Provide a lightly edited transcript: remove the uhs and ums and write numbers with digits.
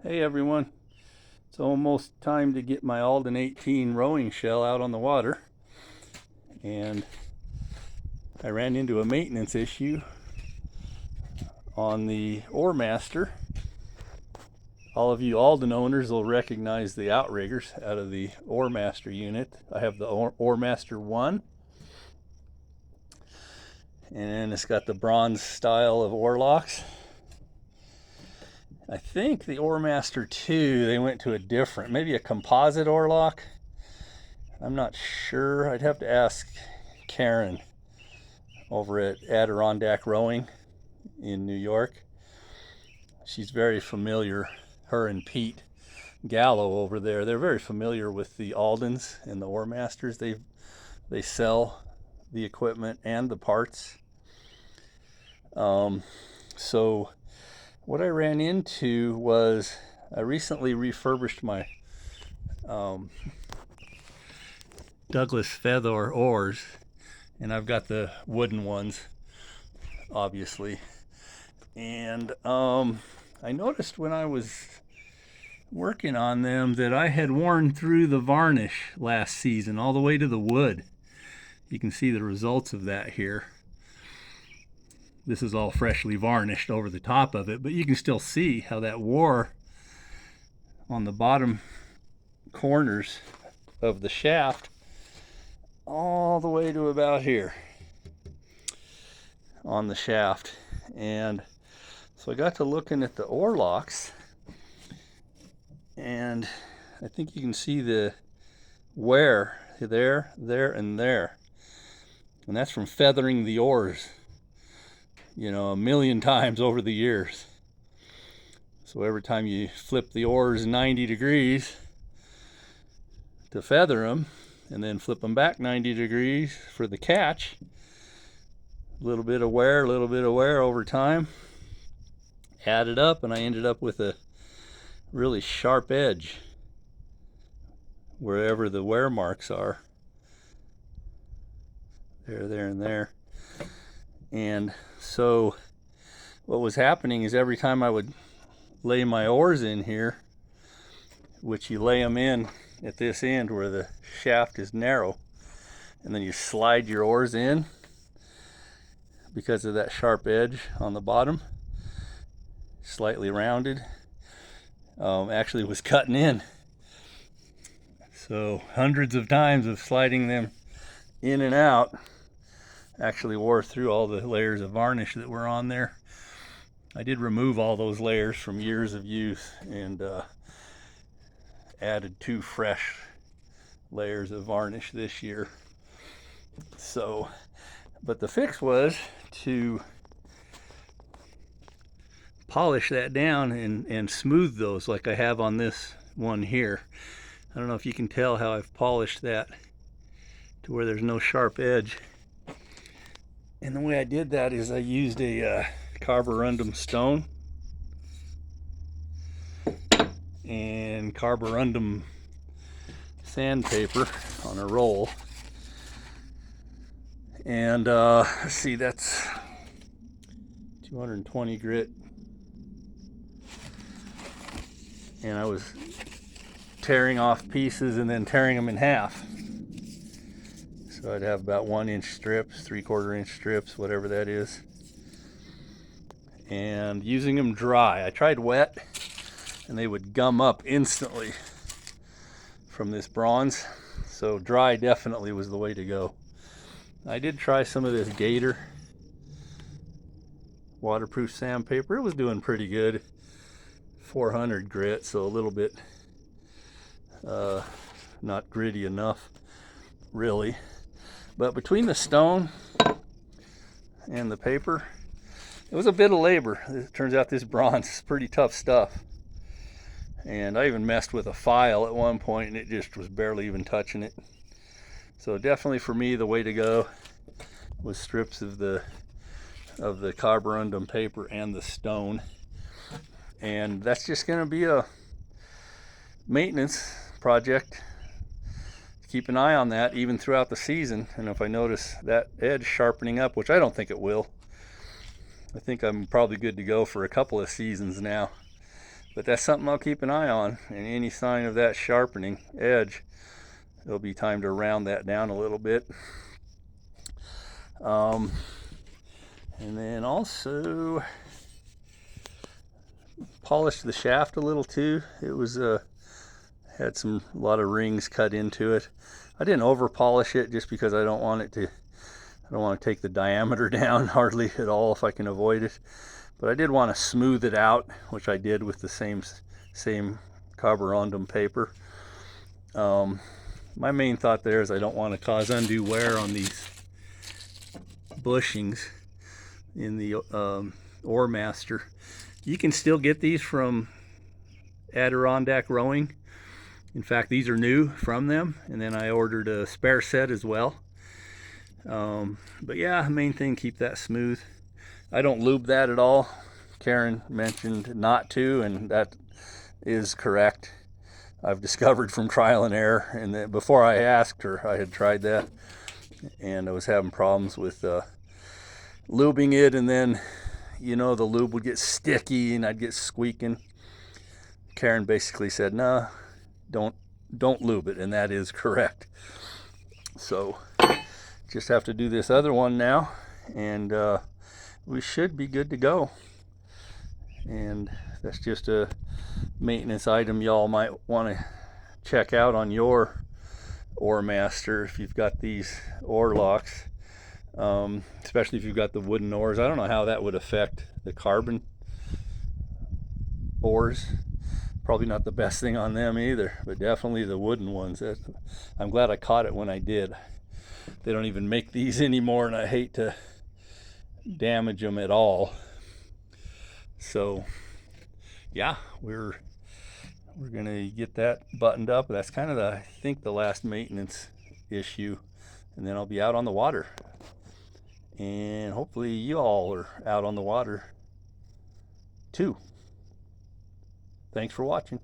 Hey everyone, it's almost time to get my Alden 18 rowing shell out on the water, and I ran into a maintenance issue on the Oarmaster. All of you Alden owners will recognize the outriggers out of the Oarmaster unit. I have the Oarmaster 1, and it's got the bronze style of oar locks. I think the Oarmaster 2, they went to a different, maybe a composite oar lock. I'm not sure. I'd have to ask Karen over at Adirondack Rowing in New York. She's very familiar, her and Pete Gallo over there. They're very familiar with the Aldens and the Oarmasters. They sell the equipment and the parts. So what I ran into was I recently refurbished my Douglas Feather oars, and I've got the wooden ones, obviously. And I noticed when I was working on them that I had worn through the varnish last season all the way to the wood. You can see the results of that here. This is all freshly varnished over the top of it, but you can still see how that wore on the bottom corners of the shaft all the way to about here on the shaft. And so I got to looking at the oar locks, and I think you can see the wear there, and there. And that's from feathering the oars, you know, a million times over the years. So every time you flip the oars 90 degrees to feather them, and then flip them back 90 degrees for the catch, a little bit of wear over time added up, and I ended up with a really sharp edge wherever the wear marks are. There, and there. And so what was happening is every time I would lay my oars in here, which you lay them in at this end where the shaft is narrow, and then you slide your oars in because of that sharp edge on the bottom, slightly rounded, actually was cutting in. So hundreds of times of sliding them in and out actually wore through all the layers of varnish that were on there. I did remove all those layers from years of use and added 2 fresh layers of varnish this year. So, but the fix was to polish that down and smooth those like I have on this one here. I don't know if you can tell how I've polished that to where there's no sharp edge. And the way I did that is I used a carborundum stone and carborundum sandpaper on a roll. And let's see, that's 220 grit. And I was tearing off pieces and then tearing them in half. So I'd have about 1-inch strips, 3/4 inch strips, whatever that is. And using them dry. I tried wet and they would gum up instantly from this bronze. So dry definitely was the way to go. I did try some of this Gator waterproof sandpaper. It was doing pretty good. 400 grit, so a little bit not gritty enough, really. But between the stone and the paper, it was a bit of labor. It turns out this bronze is pretty tough stuff. And I even messed with a file at one point, and it just was barely even touching it. So definitely for me, the way to go was strips of the carborundum paper and the stone. And that's just going to be a maintenance project. Keep an eye on that even throughout the season, and if I notice that edge sharpening up, which I don't think it will, I think I'm probably good to go for a couple of seasons now. But that's something I'll keep an eye on, and any sign of that sharpening edge, it'll be time to round that down a little bit. And then also polished the shaft a little too. It was had a lot of rings cut into it. I didn't over polish it just because I don't want to take the diameter down hardly at all if I can avoid it. But I did want to smooth it out, which I did with the same carborundum paper. My main thought there is I don't want to cause undue wear on these bushings in the Oarmaster. You can still get these from Adirondack Rowing. In fact, these are new from them, and then I ordered a spare set as well. But yeah, main thing, keep that smooth. I don't lube that at all. Karen mentioned not to, and that is correct. I've discovered from trial and error, and before I asked her, I had tried that, and I was having problems with lubing it, and then, you know, the lube would get sticky and I'd get squeaking. Karen basically said, no, don't lube it, and that is correct. So just have to do this other one now, and we should be good to go. And that's just a maintenance item y'all might want to check out on your Oarmaster if you've got these oar locks, especially if you've got the wooden oars. I don't know how that would affect the carbon oars. Probably not the best thing on them either, but definitely the wooden ones. I'm glad I caught it when I did. They don't even make these anymore, and I hate to damage them at all. So yeah, we're gonna get that buttoned up. That's kind of I think the last maintenance issue, and then I'll be out on the water, and hopefully you all are out on the water too. Thanks for watching.